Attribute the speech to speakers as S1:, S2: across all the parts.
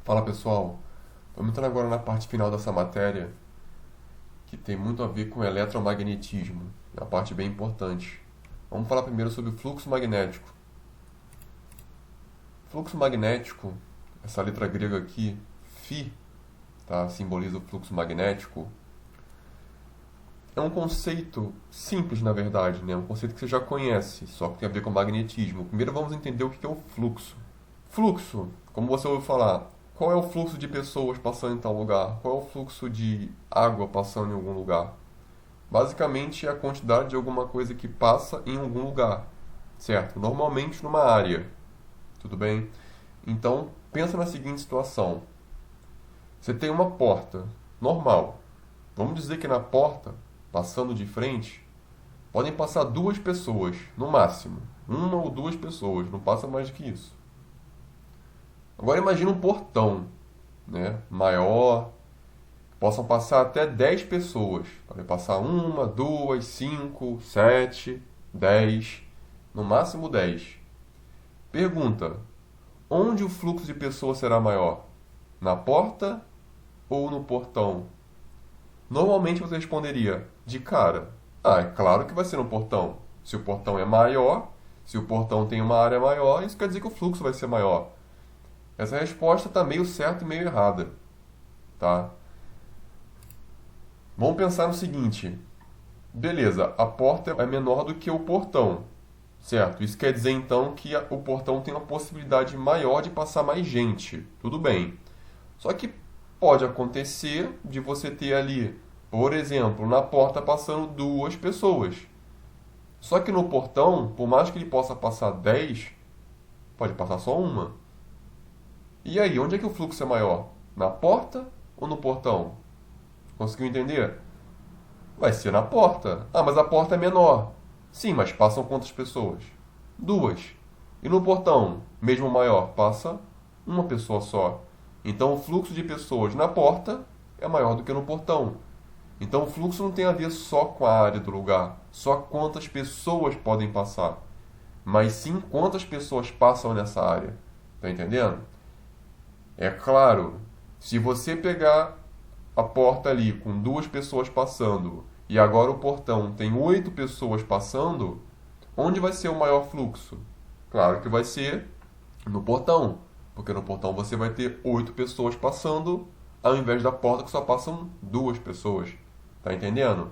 S1: Fala pessoal, vamos entrar agora na parte final dessa matéria que tem muito a ver com eletromagnetismo, é uma parte bem importante. Vamos falar primeiro sobre o fluxo magnético. Fluxo magnético, essa letra grega aqui, Φ, tá? Simboliza o fluxo magnético. É um conceito simples, na verdade, né? Um conceito que você já conhece, só que tem a ver com magnetismo. Primeiro vamos entender o que é o fluxo. Fluxo, como você ouviu falar, qual é o fluxo de pessoas passando em tal lugar? Qual é o fluxo de água passando em algum lugar? Basicamente é a quantidade de alguma coisa que passa em algum lugar, certo? Normalmente numa área, tudo bem? Então, pensa na seguinte situação. Você tem uma porta normal. Vamos dizer que na porta, passando de frente, podem passar duas pessoas, no máximo. Uma ou duas pessoas, não passa mais do que isso. Agora imagine um portão, né, maior, possam passar até 10 pessoas. Podem passar uma, duas, cinco, sete, 10, no máximo 10. Pergunta: onde o fluxo de pessoas será maior? Na porta ou no portão? Normalmente você responderia de cara: é claro que vai ser no portão. Se o portão é maior, se o portão tem uma área maior, isso quer dizer que o fluxo vai ser maior. Essa resposta está meio certa e meio errada, tá? Vamos pensar no seguinte: beleza, a porta é menor do que o portão, certo? Isso quer dizer então que o portão tem uma possibilidade maior de passar mais gente, tudo bem. Só que pode acontecer de você ter ali, por exemplo, na porta passando duas pessoas. Só que no portão, por mais que ele possa passar 10, pode passar só uma. E aí, onde é que o fluxo é maior? Na porta ou no portão? Conseguiu entender? Vai ser na porta. Ah, mas a porta é menor. Sim, mas passam quantas pessoas? Duas. E no portão, mesmo maior, passa uma pessoa só. Então o fluxo de pessoas na porta é maior do que no portão. Então o fluxo não tem a ver só com a área do lugar, só quantas pessoas podem passar, mas sim quantas pessoas passam nessa área. Tá entendendo? É claro, se você pegar a porta ali com duas pessoas passando e agora o portão tem 8 pessoas passando, onde vai ser o maior fluxo? Claro que vai ser no portão, porque no portão você vai ter 8 pessoas passando ao invés da porta que só passam duas pessoas. Tá entendendo?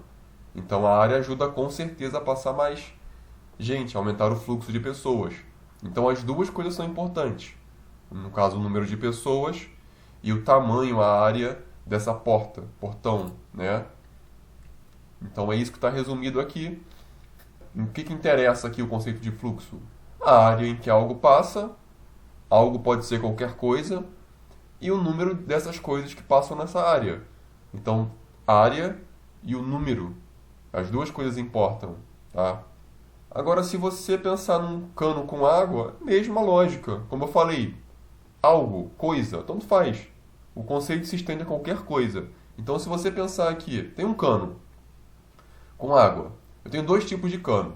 S1: Então a área ajuda com certeza a passar mais gente, a aumentar o fluxo de pessoas. Então as duas coisas são importantes. No caso, o número de pessoas e o tamanho, a área dessa porta, portão, né? Então é isso que está resumido aqui. O que interessa aqui o conceito de fluxo? A área em que algo passa, algo pode ser qualquer coisa, e o número dessas coisas que passam nessa área. Então, área e o número, as duas coisas importam, tá? Agora, se você pensar num cano com água, mesma lógica. Como eu falei, algo, coisa, tanto faz. O conceito se estende a qualquer coisa. Então, se você pensar aqui, tem um cano com água. Eu tenho dois tipos de cano.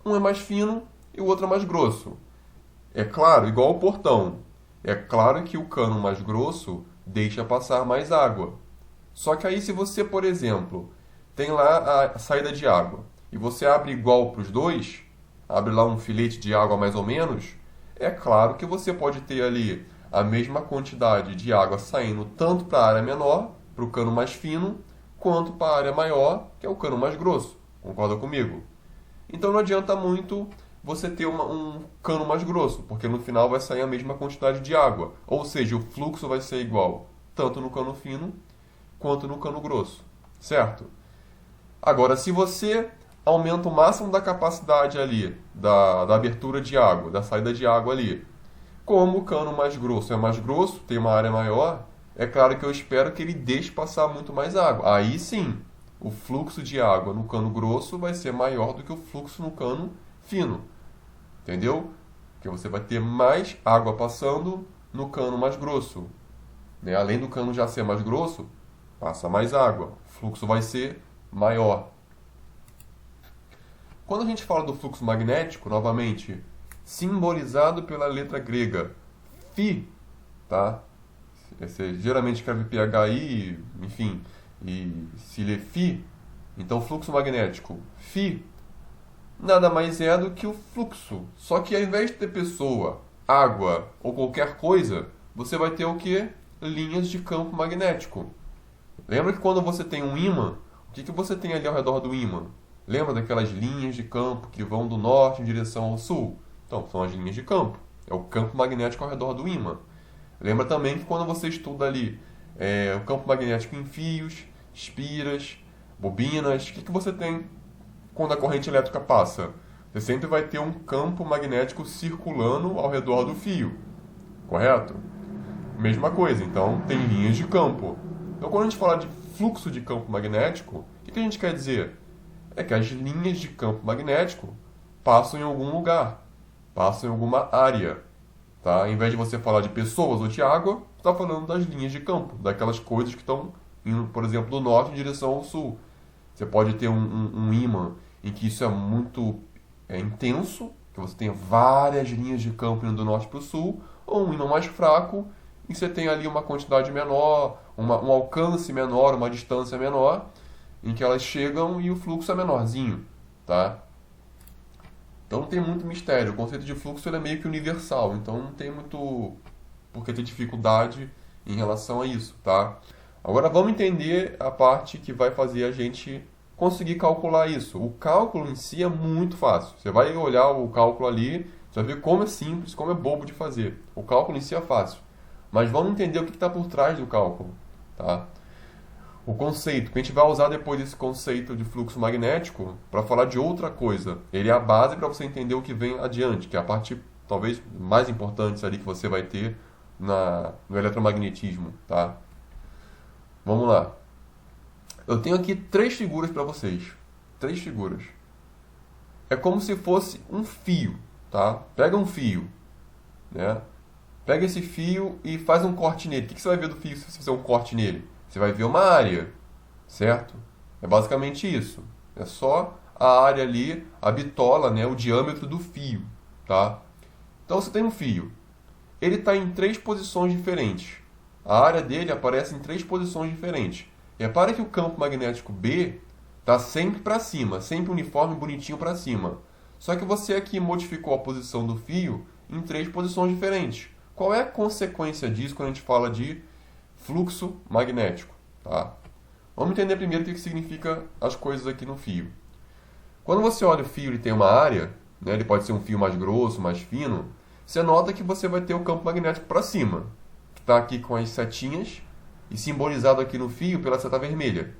S1: Um é mais fino e o outro é mais grosso. É claro, igual ao portão. É claro que o cano mais grosso deixa passar mais água. Só que aí, se você, por exemplo, tem lá a saída de água e você abre igual para os dois, abre lá um filete de água mais ou menos, é claro que você pode ter ali a mesma quantidade de água saindo tanto para a área menor, para o cano mais fino, quanto para a área maior, que é o cano mais grosso. Concorda comigo? Então não adianta muito você ter um cano mais grosso, porque no final vai sair a mesma quantidade de água. Ou seja, o fluxo vai ser igual, tanto no cano fino quanto no cano grosso. Certo? Agora, se você aumenta o máximo da capacidade ali, da abertura de água, da saída de água ali, como o cano mais grosso é mais grosso, tem uma área maior, é claro que eu espero que ele deixe passar muito mais água. Aí sim, o fluxo de água no cano grosso vai ser maior do que o fluxo no cano fino. Entendeu? Porque você vai ter mais água passando no cano mais grosso. Né? Além do cano já ser mais grosso, passa mais água. O fluxo vai ser maior. Quando a gente fala do fluxo magnético, novamente, simbolizado pela letra grega Φ, tá? Você geralmente escreve PHI, enfim, e se lê Φ, então fluxo magnético Φ nada mais é do que o fluxo. Só que ao invés de ter pessoa, água ou qualquer coisa, você vai ter o que? Linhas de campo magnético. Lembra que quando você tem um ímã, o que você tem ali ao redor do ímã? Lembra daquelas linhas de campo que vão do norte em direção ao sul? Então, são as linhas de campo. É o campo magnético ao redor do ímã. Lembra também que quando você estuda ali o campo magnético em fios, espiras, bobinas, o que você tem quando a corrente elétrica passa? Você sempre vai ter um campo magnético circulando ao redor do fio, correto? Mesma coisa, então tem linhas de campo. Então quando a gente fala de fluxo de campo magnético, o que a gente quer dizer? É que as linhas de campo magnético passam em algum lugar, passam em alguma área. Tá? Ao invés de você falar de pessoas ou de água, você está falando das linhas de campo, daquelas coisas que estão indo, por exemplo, do norte em direção ao sul. Você pode ter um ímã em que isso é muito intenso, que você tem várias linhas de campo indo do norte para o sul, ou um ímã mais fraco, em que você tem ali uma quantidade menor, um alcance menor, uma distância menor, em que elas chegam e o fluxo é menorzinho. Tá? Então não tem muito mistério. O conceito de fluxo ele é meio que universal, então não tem muito por que ter dificuldade em relação a isso, tá? Agora vamos entender a parte que vai fazer a gente conseguir calcular isso. O cálculo em si é muito fácil. Você vai olhar o cálculo ali, você vai ver como é simples, como é bobo de fazer. O cálculo em si é fácil. Mas vamos entender o que está por trás do cálculo, tá? O conceito, que a gente vai usar depois desse conceito de fluxo magnético para falar de outra coisa. Ele é a base para você entender o que vem adiante, que é a parte talvez mais importante ali que você vai ter no eletromagnetismo, tá? Vamos lá. Eu tenho aqui 3 figuras para vocês. 3 figuras. É como se fosse um fio, tá? Pega um fio, né? Pega esse fio e faz um corte nele. O que você vai ver do fio se você fizer um corte nele? Você vai ver uma área, certo? É basicamente isso. É só a área ali, a bitola, né, o diâmetro do fio, tá? Então você tem um fio. Ele está em 3 posições diferentes. A área dele aparece em 3 posições diferentes. Repara que o campo magnético B está sempre para cima, sempre uniforme, bonitinho para cima. Só que você aqui modificou a posição do fio em 3 posições diferentes. Qual é a consequência disso quando a gente fala de fluxo magnético? Tá? Vamos entender primeiro o que significa as coisas aqui no fio. Quando você olha o fio e tem uma área, né, ele pode ser um fio mais grosso, mais fino, você nota que você vai ter o campo magnético para cima, que está aqui com as setinhas e simbolizado aqui no fio pela seta vermelha.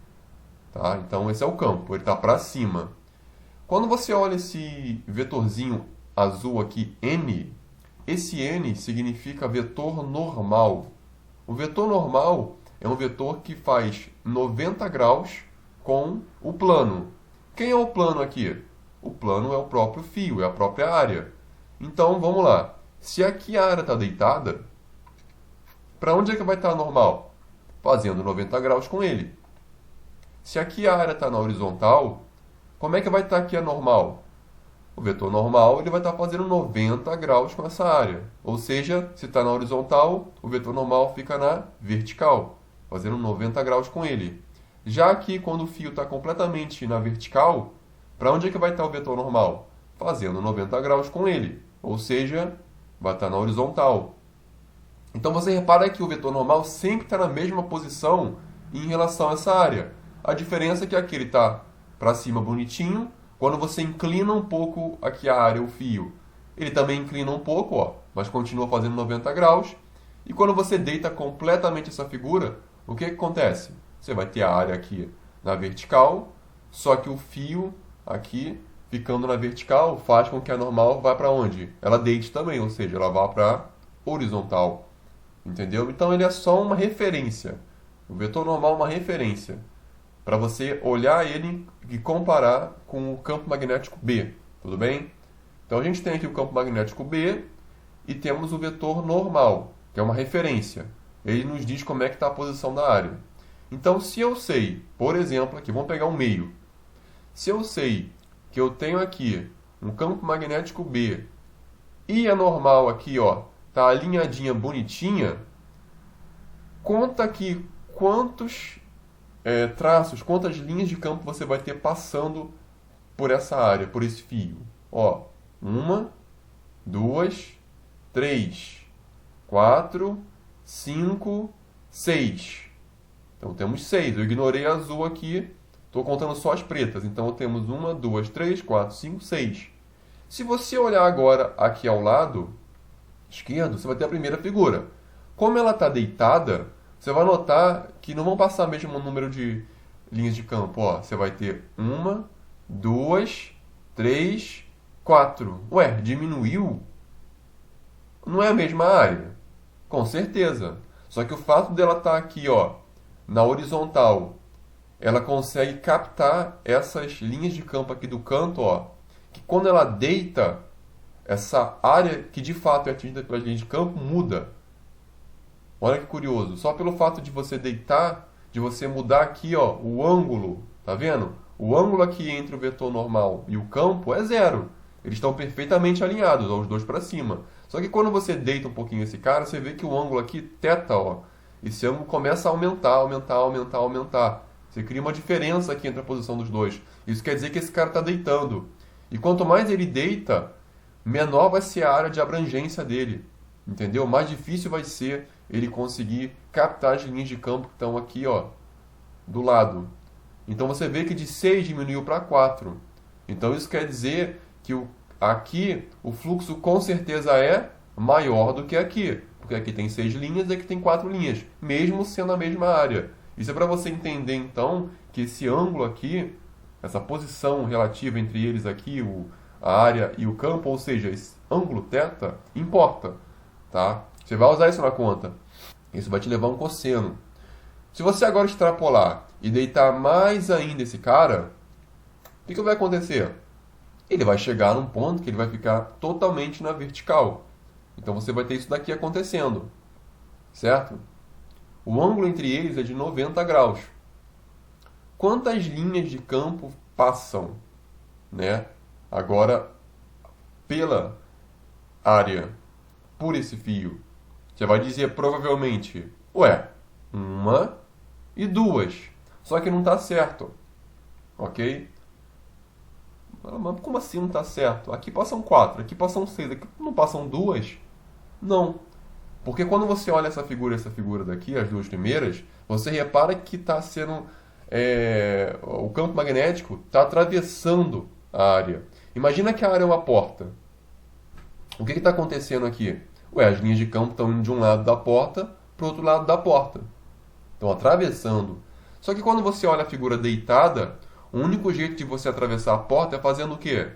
S1: Tá? Então esse é o campo, ele está para cima. Quando você olha esse vetorzinho azul aqui, N, esse N significa vetor normal. O vetor normal é um vetor que faz 90 graus com o plano. Quem é o plano aqui? O plano é o próprio fio, é a própria área. Então, vamos lá. Se aqui a área está deitada, para onde é que vai estar normal? Fazendo 90 graus com ele. Se aqui a área está na horizontal, como é que vai estar aqui a normal? O vetor normal ele vai estar fazendo 90 graus com essa área. Ou seja, se está na horizontal, o vetor normal fica na vertical, fazendo 90 graus com ele. Já aqui, quando o fio está completamente na vertical, para onde é que vai estar o vetor normal? Fazendo 90 graus com ele. Ou seja, vai estar na horizontal. Então você repara que o vetor normal sempre está na mesma posição em relação a essa área. A diferença é que aqui ele está para cima bonitinho. Quando você inclina um pouco aqui a área, o fio, ele também inclina um pouco, ó, mas continua fazendo 90 graus. E quando você deita completamente essa figura, o que acontece? Você vai ter a área aqui na vertical, só que o fio aqui, ficando na vertical, faz com que a normal vá para onde? Ela deite também, ou seja, ela vá para horizontal. Entendeu? Então ele é só uma referência. O vetor normal é uma referência para você olhar ele e comparar com o campo magnético B, tudo bem? Então a gente tem aqui o campo magnético B e temos o vetor normal, que é uma referência. Ele nos diz como é que está a posição da área. Então se eu sei, por exemplo, aqui, vamos pegar um meio. Se eu sei que eu tenho aqui um campo magnético B e a normal aqui, ó, está alinhadinha, bonitinha, Conta aqui quantos traços, quantas linhas de campo você vai ter passando por essa área, por esse fio. Ó, 1, 2, 3, 4, 5, 6. Então temos 6. Eu ignorei a azul aqui, estou contando só as pretas. Então temos 1, 2, 3, 4, 5, 6. Se você olhar agora aqui ao lado esquerdo, você vai ter a primeira figura. Como ela está deitada, você vai notar que não vão passar o mesmo número de linhas de campo. Ó, você vai ter 1, 2, 3, 4. Ué, diminuiu? Não é a mesma área? Com certeza. Só que o fato dela estar aqui, ó, na horizontal, ela consegue captar essas linhas de campo aqui do canto, ó, que quando ela deita, essa área que de fato é atingida pelas linhas de campo muda. Olha que curioso. Só pelo fato de você deitar, de você mudar aqui, ó, o ângulo, tá vendo? O ângulo aqui entre o vetor normal e o campo é zero. Eles estão perfeitamente alinhados, ó, os dois para cima. Só que quando você deita um pouquinho esse cara, você vê que o ângulo aqui teta, ó. Esse ângulo começa a aumentar, aumentar, aumentar, aumentar. Você cria uma diferença aqui entre a posição dos dois. Isso quer dizer que esse cara está deitando. E quanto mais ele deita, menor vai ser a área de abrangência dele. Entendeu? Mais difícil vai ser ele conseguir captar as linhas de campo que estão aqui, ó, do lado. Então você vê que de 6 diminuiu para 4. Então isso quer dizer que aqui o fluxo com certeza é maior do que aqui. Porque aqui tem 6 linhas e aqui tem 4 linhas, mesmo sendo a mesma área. Isso é para você entender então que esse ângulo aqui, essa posição relativa entre eles aqui, a área e o campo, ou seja, esse ângulo θ, importa. Tá? Você vai usar isso na conta. Isso vai te levar a um cosseno. Se você agora extrapolar e deitar mais ainda esse cara, o que vai acontecer? Ele vai chegar num ponto que ele vai ficar totalmente na vertical. Então você vai ter isso daqui acontecendo. Certo? O ângulo entre eles é de 90 graus. Quantas linhas de campo passam, né, agora pela área, por esse fio? Você vai dizer provavelmente, ué, 1 e 2. Só que não está certo. Ok? Mas como assim não está certo? Aqui passam 4, aqui passam 6, aqui não passam 2? Não. Porque quando você olha essa figura daqui, as duas primeiras, você repara que está sendo... o campo magnético está atravessando a área. Imagina que a área é uma porta. O que está acontecendo aqui? Ué, as linhas de campo estão indo de um lado da porta para o outro lado da porta. Estão atravessando. Só que quando você olha a figura deitada, o único jeito de você atravessar a porta é fazendo o quê?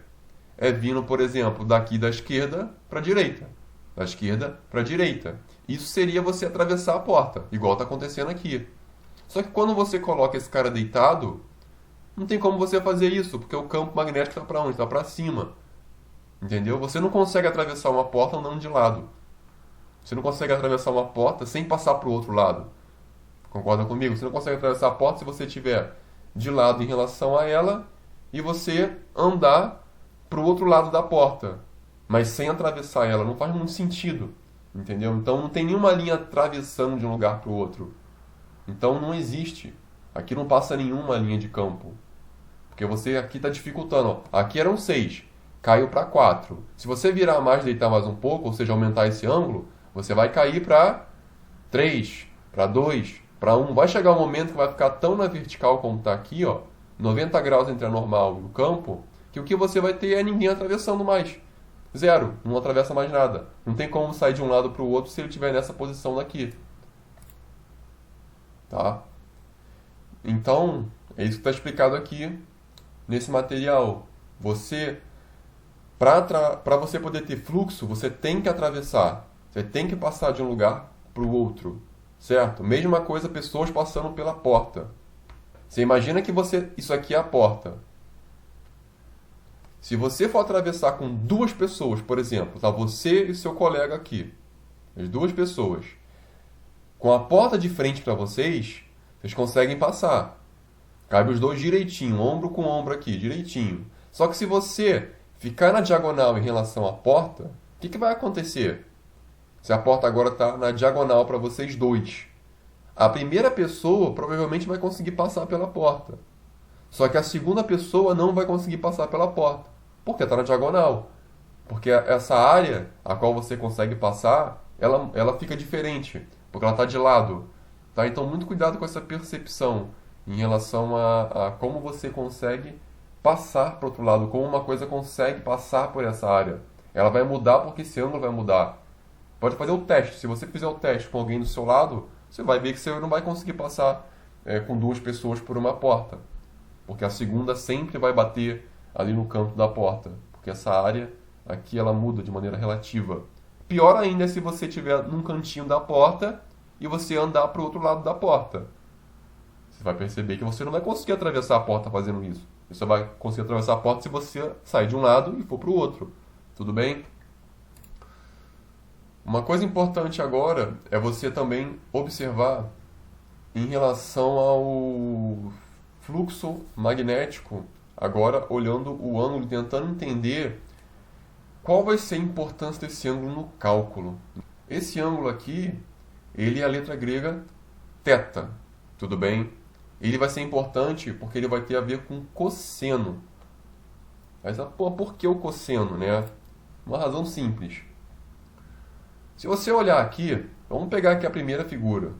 S1: É vindo, por exemplo, daqui da esquerda para a direita. Da esquerda para a direita. Isso seria você atravessar a porta, igual está acontecendo aqui. Só que quando você coloca esse cara deitado, não tem como você fazer isso, porque o campo magnético está para onde? Está para cima. Entendeu? Você não consegue atravessar uma porta andando de lado. Você não consegue atravessar uma porta sem passar para o outro lado. Concorda comigo? Você não consegue atravessar a porta se você estiver de lado em relação a ela e você andar para o outro lado da porta, mas sem atravessar ela. Não faz muito sentido. Entendeu? Então não tem nenhuma linha atravessando de um lugar para o outro. Então não existe. Aqui não passa nenhuma linha de campo. Porque você aqui está dificultando. Ó. Aqui eram 6. Caiu para 4. Se você virar mais, deitar mais um pouco, ou seja, aumentar esse ângulo, você vai cair para 3, para 2, para 1. Vai chegar um momento que vai ficar tão na vertical como está aqui, ó, 90 graus entre a normal e o campo, que o que você vai ter é ninguém atravessando mais. Zero. Não atravessa mais nada. Não tem como sair de um lado para o outro se ele estiver nessa posição daqui. Tá? Então, é isso que está explicado aqui nesse material. Para você poder ter fluxo, você tem que atravessar. Você tem que passar de um lugar para o outro. Certo? Mesma coisa, pessoas passando pela porta. Você imagina que isso aqui é a porta. Se você for atravessar com 2 pessoas, por exemplo, tá? Você e seu colega aqui. As 2 pessoas. Com a porta de frente para vocês conseguem passar. Cabe os 2 direitinho, ombro com ombro aqui, direitinho. Só que se você ficar na diagonal em relação à porta, o que vai acontecer? Se a porta agora está na diagonal para vocês 2. A primeira pessoa provavelmente vai conseguir passar pela porta. Só que a segunda pessoa não vai conseguir passar pela porta, porque está na diagonal. Porque essa área a qual você consegue passar, ela fica diferente, porque ela está de lado. Tá? Então, muito cuidado com essa percepção em relação a como você consegue passar para o outro lado, como uma coisa consegue passar por essa área. Ela vai mudar porque esse ângulo vai mudar. Pode fazer o teste. Se você fizer o teste com alguém do seu lado, você vai ver que você não vai conseguir passar com duas pessoas por uma porta. Porque a segunda sempre vai bater ali no canto da porta. Porque essa área aqui ela muda de maneira relativa. Pior ainda é se você estiver num cantinho da porta e você andar para o outro lado da porta. Você vai perceber que você não vai conseguir atravessar a porta fazendo isso. Você vai conseguir atravessar a porta se você sair de um lado e for para o outro. Tudo bem? Uma coisa importante agora é você também observar em relação ao fluxo magnético, agora olhando o ângulo e tentando entender qual vai ser a importância desse ângulo no cálculo. Esse ângulo aqui, ele é a letra grega θ, tudo bem? Ele vai ser importante porque ele vai ter a ver com cosseno. Mas, por que o cosseno, né? Uma razão simples. Se você olhar aqui, vamos pegar aqui a primeira figura.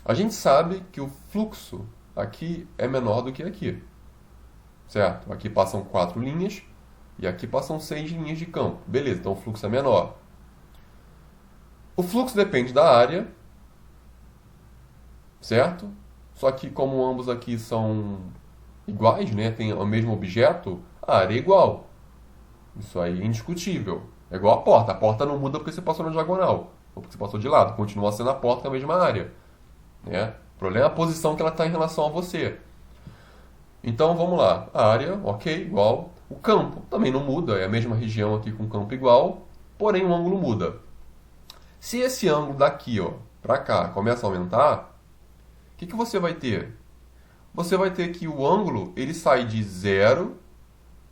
S1: A gente sabe que o fluxo aqui é menor do que aqui, certo? Aqui passam 4 linhas e aqui passam 6 linhas de campo. Beleza, então o fluxo é menor. O fluxo depende da área, certo? Só que como ambos aqui são iguais, né? Tem o mesmo objeto, a área é igual. Isso aí é indiscutível. É igual a porta. A porta não muda porque você passou na diagonal. Ou porque você passou de lado. Continua sendo a porta com a mesma área. Né? O problema é a posição que ela está em relação a você. Então, vamos lá. A área, ok, igual. O campo também não muda. É a mesma região aqui com campo igual. Porém, o ângulo muda. Se esse ângulo daqui, ó, para cá, começa a aumentar, o que você vai ter? Você vai ter que o ângulo ele sai de 0,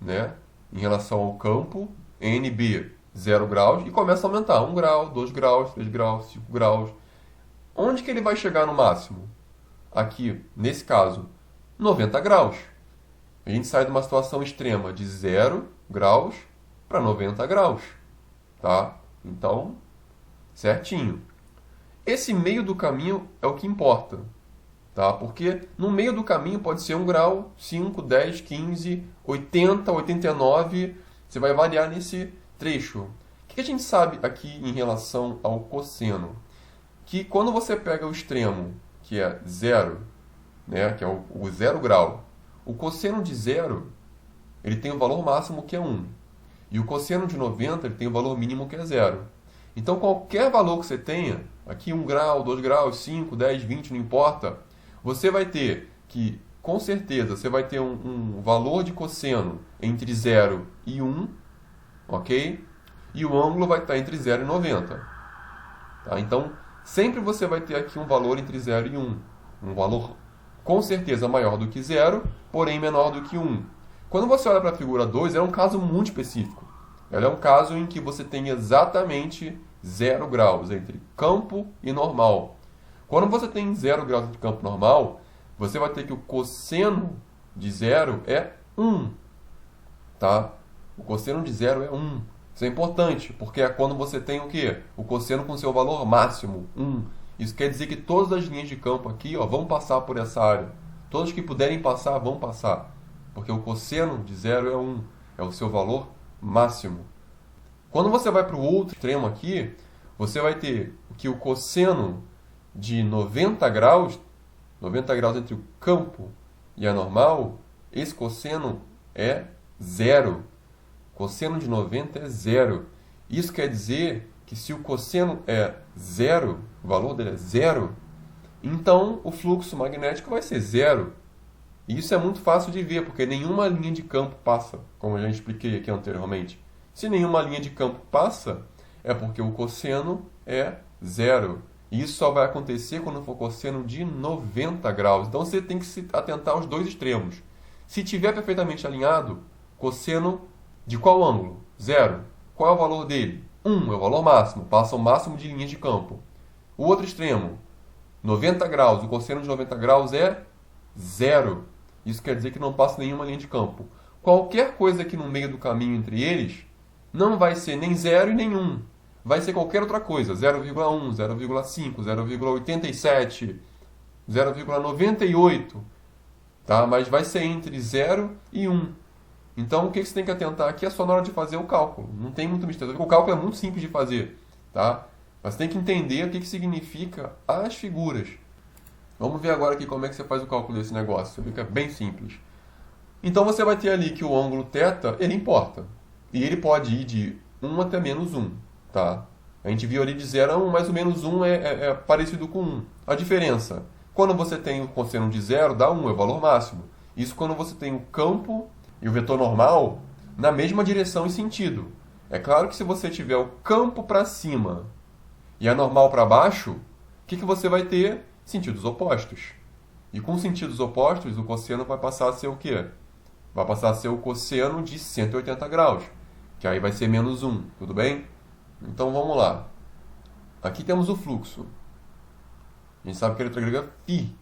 S1: né, em relação ao campo, NB, 0 graus, e começa a aumentar. 1 grau, 2 graus, 3 graus, 5 graus. Onde que ele vai chegar no máximo? Aqui, nesse caso, 90 graus. A gente sai de uma situação extrema de 0 graus para 90 graus. Tá? Então, certinho. Esse meio do caminho é o que importa. Tá? Porque no meio do caminho pode ser 1 grau, 5, 10, 15, 80, 89. Você vai variar nesse trecho. O que a gente sabe aqui em relação ao cosseno? Que quando você pega o extremo, que é 0, né, que é o 0 grau, o cosseno de 0 ele tem o valor máximo que é 1. E o cosseno de 90 ele tem o valor mínimo que é 0. Então qualquer valor que você tenha, aqui 1 grau, 2 graus, 5, 10, 20, não importa, você vai ter que, com certeza, você vai ter um valor de cosseno entre 0 e 1, ok? E o ângulo vai estar entre 0 e 90. Tá? Então, sempre você vai ter aqui um valor entre 0 e 1. Um valor, com certeza, maior do que 0, porém menor do que 1. Quando você olha para a figura 2, é um caso muito específico. Ela é um caso em que você tem exatamente 0 graus entre campo e normal. Quando você tem 0 graus de campo normal, você vai ter que o cosseno de 0 é 1. Tá? O cosseno de 0 é 1. Isso é importante, porque é quando você tem o quê? O cosseno com seu valor máximo, 1. Isso quer dizer que todas as linhas de campo aqui ó, vão passar por essa área. Todas que puderem passar, vão passar. Porque o cosseno de 0 é 1. É o seu valor máximo. Quando você vai para o outro extremo aqui, você vai ter que o cosseno de 90 graus entre o campo e a normal, esse cosseno é 0. Cosseno de 90 é 0. Isso quer dizer que se o cosseno é 0, o valor dele é 0, então o fluxo magnético vai ser 0. E isso é muito fácil de ver, porque nenhuma linha de campo passa, como eu já expliquei aqui anteriormente. Se nenhuma linha de campo passa, é porque o cosseno é 0. E isso só vai acontecer quando for cosseno de 90 graus. Então você tem que se atentar aos dois extremos. Se estiver perfeitamente alinhado, cosseno de qual ângulo? 0. Qual é o valor dele? 1 é o valor máximo. Passa o máximo de linhas de campo. O outro extremo, 90 graus, o cosseno de 90 graus é zero. Isso quer dizer que não passa nenhuma linha de campo. Qualquer coisa aqui no meio do caminho entre eles não vai ser nem 0 e nem 1. Vai ser qualquer outra coisa. 0,1, 0,5, 0,87, 0,98. Tá? Mas vai ser entre 0 e 1. Então, o que você tem que atentar aqui é só na hora de fazer o cálculo. Não tem muito mistério. O cálculo é muito simples de fazer. Tá? Mas você tem que entender o que significa as figuras. Vamos ver agora aqui como é que você faz o cálculo desse negócio. Fica bem simples. Então, você vai ter ali que o ângulo θ, ele importa. E ele pode ir de 1 até menos 1. Tá? A gente viu ali de 0 a 1, mas o menos 1 é parecido com 1. A diferença, quando você tem o cosseno de 0, dá 1, é o valor máximo. Isso quando você tem o campo e o vetor normal na mesma direção e sentido. É claro que se você tiver o campo para cima e a normal para baixo, o que você vai ter? Sentidos opostos. E com sentidos opostos, o cosseno vai passar a ser o quê? Vai passar a ser o cosseno de 180 graus, que aí vai ser menos 1, tudo bem? Então vamos lá. Aqui temos o fluxo. A gente sabe que a letra grega é φ.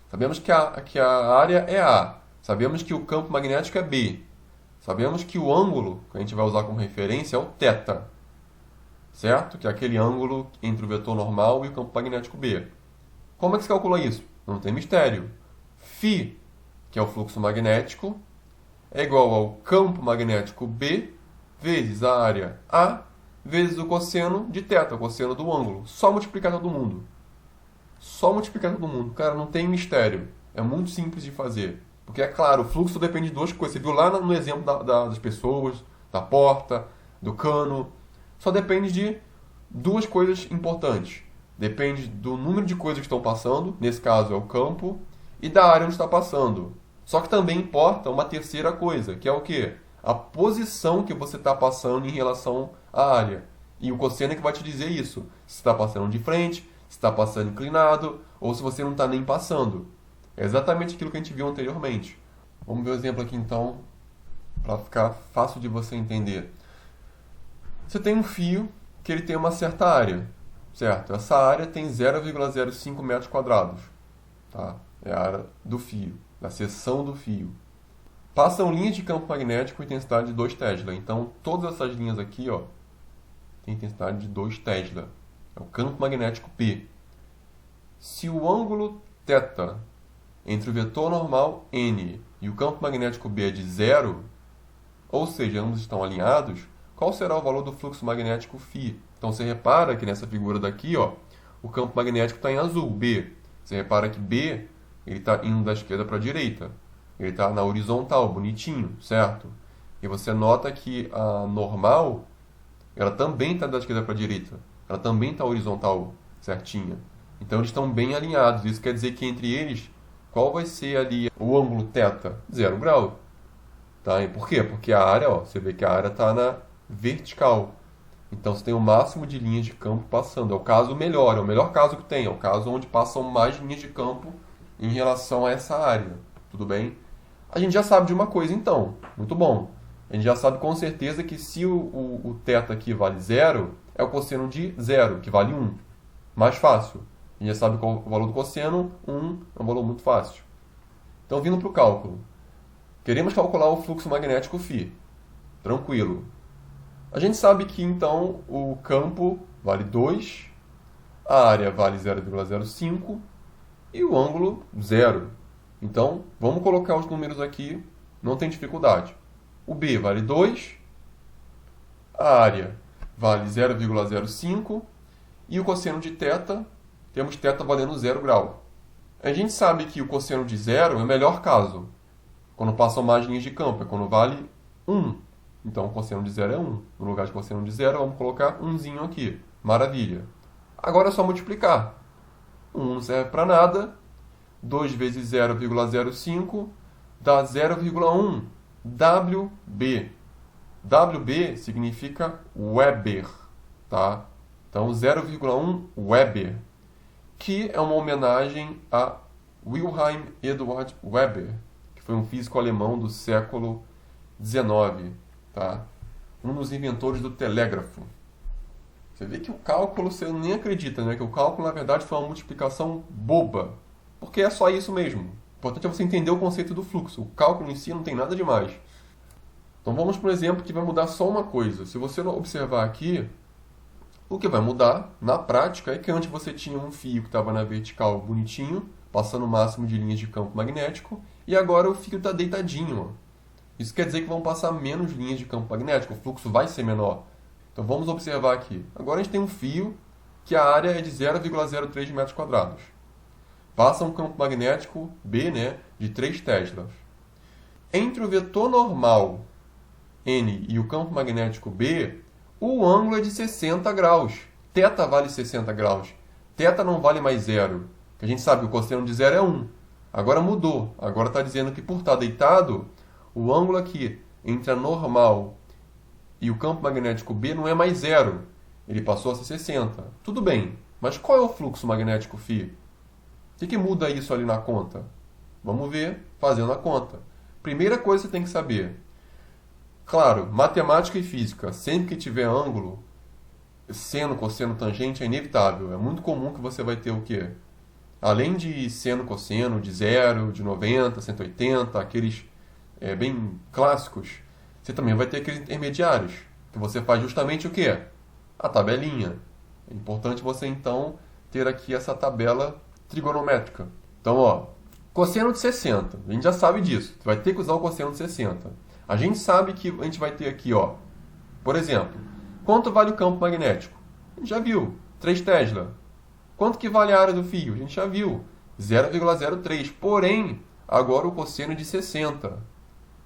S1: Sabemos que a área é A. Sabemos que o campo magnético é B. Sabemos que o ângulo que a gente vai usar como referência é o θ. Certo? Que é aquele ângulo entre o vetor normal e o campo magnético B. Como é que se calcula isso? Não tem mistério. φ, que é o fluxo magnético, é igual ao campo magnético B vezes a área A vezes o cosseno de θ, o cosseno do ângulo. Só multiplicar todo mundo. Só multiplicar todo mundo. Cara, não tem mistério. É muito simples de fazer. Porque, é claro, o fluxo depende de duas coisas. Você viu lá no exemplo das pessoas, da porta, do cano. Só depende de duas coisas importantes. Depende do número de coisas que estão passando, nesse caso é o campo, e da área onde está passando. Só que também importa uma terceira coisa, que é o quê? A posição que você está passando em relação à área. E o cosseno é que vai te dizer isso. Se está passando de frente, se está passando inclinado, ou se você não está nem passando. É exatamente aquilo que a gente viu anteriormente. Vamos ver o exemplo aqui então, para ficar fácil de você entender. Você tem um fio que ele tem uma certa área, certo? Essa área tem 0,05 metros quadrados. Tá? É a área do fio, da seção do fio. Passam linhas de campo magnético com intensidade de 2 Tesla. Então, todas essas linhas aqui, ó, têm intensidade de 2 Tesla. É o campo magnético P. Se o ângulo θ entre o vetor normal N e o campo magnético B é de 0, ou seja, ambos estão alinhados, qual será o valor do fluxo magnético φ? Então, você repara que nessa figura daqui, ó, o campo magnético está em azul, B. Você repara que B está indo da esquerda para a direita. Ele está na horizontal, bonitinho, certo? E você nota que a normal, ela também está da esquerda para a direita. Ela também está horizontal, certinha. Então, eles estão bem alinhados. Isso quer dizer que entre eles, qual vai ser ali o ângulo θ? 0 grau. Tá? E por quê? Porque a área, ó, você vê que a área está na vertical. Então, você tem o máximo de linhas de campo passando. É o caso melhor, é o melhor caso que tem. É o caso onde passam mais linhas de campo em relação a essa área. Tudo bem? A gente já sabe de uma coisa, então. Muito bom. A gente já sabe com certeza que se o θ aqui vale 0, é o cosseno de 0, que vale 1. Mais fácil. A gente já sabe qual é o valor do cosseno. 1 é um valor muito fácil. Então, vindo para o cálculo. Queremos calcular o fluxo magnético φ. Tranquilo. A gente sabe que, então, o campo vale 2, a área vale 0,05 e o ângulo 0. Então, vamos colocar os números aqui, não tem dificuldade. O B vale 2, a área vale 0,05 e o cosseno de θ, temos θ valendo 0 grau. A gente sabe que o cosseno de 0 é o melhor caso, quando passam mais linhas de campo, é quando vale 1. Então, o cosseno de 0 é 1. No lugar de cosseno de 0, vamos colocar 1zinho aqui. Maravilha. Agora é só multiplicar. 1 não serve para nada. 2 vezes 0,05 dá 0,1 WB. WB significa Weber, tá? Então, 0,1 Weber, que é uma homenagem a Wilhelm Eduard Weber, que foi um físico alemão do século XIX, tá? Um dos inventores do telégrafo. Você vê que o cálculo, você nem acredita, né? Que o cálculo, na verdade, foi uma multiplicação boba. Porque é só isso mesmo. O importante é você entender o conceito do fluxo. O cálculo em si não tem nada demais. Então vamos para um exemplo que vai mudar só uma coisa. Se você observar aqui, o que vai mudar, na prática, é que antes você tinha um fio que estava na vertical bonitinho, passando o máximo de linhas de campo magnético, e agora o fio está deitadinho. Ó. Isso quer dizer que vão passar menos linhas de campo magnético, o fluxo vai ser menor. Então vamos observar aqui. Agora a gente tem um fio que a área é de 0,03 metros quadrados. Passa um campo magnético B, né, de 3 teslas. Entre o vetor normal N e o campo magnético B, o ângulo é de 60 graus. Θ vale 60 graus. Θ não vale mais zero. Que a gente sabe que o cosseno de zero é 1. Agora mudou. Agora está dizendo que por estar deitado, o ângulo aqui entre a normal e o campo magnético B não é mais zero. Ele passou a ser 60. Tudo bem, mas qual é o fluxo magnético φ? O que muda isso ali na conta? Vamos ver fazendo a conta. Primeira coisa que você tem que saber. Claro, matemática e física, sempre que tiver ângulo, seno, cosseno, tangente, é inevitável. É muito comum que você vai ter o quê? Além de seno, cosseno, de 0, de 90, 180, aqueles bem clássicos, você também vai ter aqueles intermediários, que você faz justamente o quê? A tabelinha. É importante você, então, ter aqui essa tabela trigonométrica. Então, ó, cosseno de 60. A gente já sabe disso. Você vai ter que usar o cosseno de 60. A gente sabe que a gente vai ter aqui, ó, por exemplo, quanto vale o campo magnético? A gente já viu, 3 Tesla. Quanto que vale a área do fio? A gente já viu, 0,03. Porém, agora o cosseno é de 60.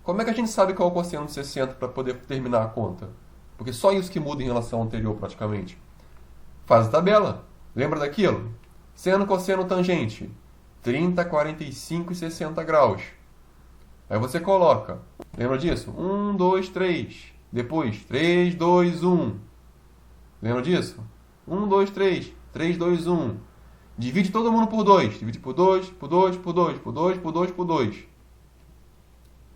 S1: Como é que a gente sabe qual é o cosseno de 60 para poder terminar a conta? Porque só isso que muda em relação ao anterior, praticamente. Faz a tabela. Lembra daquilo? Seno, cosseno, tangente. 30, 45 e 60 graus. Aí você coloca. Lembra disso? 1, 2, 3. Depois, 3, 2, 1. Lembra disso? 1, 2, 3. 3, 2, 1. Divide todo mundo por 2. Divide por 2, por 2, por 2, por 2, por 2, por 2.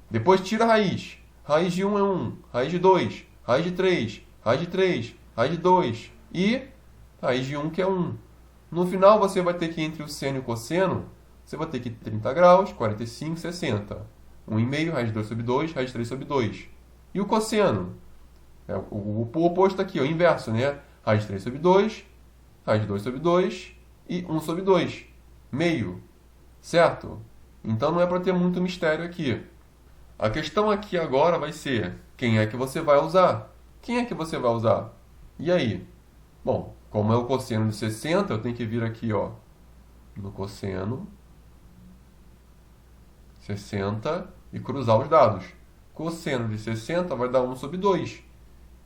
S1: Depois tira a raiz. Raiz de 1 é 1. Raiz de 2. Raiz de 3. Raiz de 3. Raiz de 2. E raiz de 1 que é 1. No final você vai ter que entre o seno e o cosseno, você vai ter que 30 graus, 45, 60. 1,5, raiz de 2 sobre 2, raiz de 3 sobre 2. E o cosseno? É o oposto aqui, o inverso, né? Raiz de 3 sobre 2, raiz de 2 sobre 2 e 1 sobre 2. Meio. Certo? Então não é para ter muito mistério aqui. A questão aqui agora vai ser, quem é que você vai usar? Quem é que você vai usar? E aí? Bom, como é o cosseno de 60, eu tenho que vir aqui, ó, no cosseno 60 e cruzar os dados. Cosseno de 60 vai dar 1 sobre 2.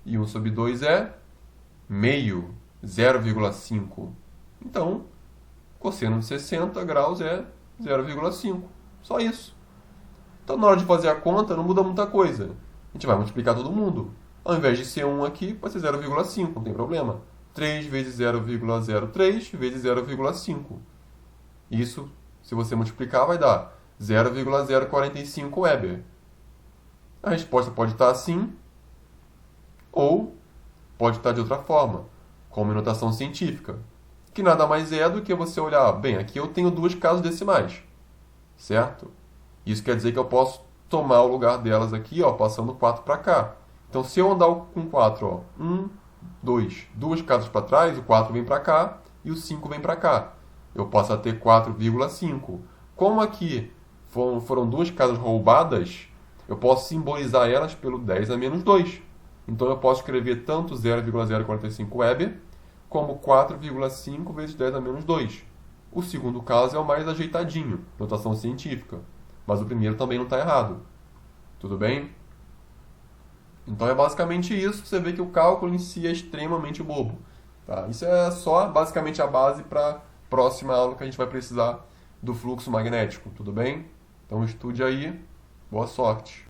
S1: E 1 sobre 2 é meio, 0,5. Então, cosseno de 60 graus é 0,5. Só isso. Então, na hora de fazer a conta, não muda muita coisa. A gente vai multiplicar todo mundo. Ao invés de ser 1 aqui, vai ser 0,5, não tem problema. 3 vezes 0,03 vezes 0,5. Isso, se você multiplicar, vai dar 0,045 Weber. A resposta pode estar assim, ou pode estar de outra forma, como em notação científica, que nada mais é do que você olhar, bem, aqui eu tenho duas casas decimais, certo? Isso quer dizer que eu posso tomar o lugar delas aqui, ó, passando 4 para cá. Então, se eu andar com 4, ó, 1, 2, duas casas para trás, o 4 vem para cá e o 5 vem para cá. Eu passo a ter 4,5. Como aqui foram duas casas roubadas, eu posso simbolizar elas pelo 10 a menos 2. Então, eu posso escrever tanto 0,045 Weber, como 4,5 vezes 10 a menos 2. O segundo caso é o mais ajeitadinho, notação científica. Mas o primeiro também não está errado. Tudo bem? Então é basicamente isso. Você vê que o cálculo em si é extremamente bobo. Tá? Isso é só basicamente a base para a próxima aula que a gente vai precisar do fluxo magnético. Tudo bem? Então estude aí. Boa sorte.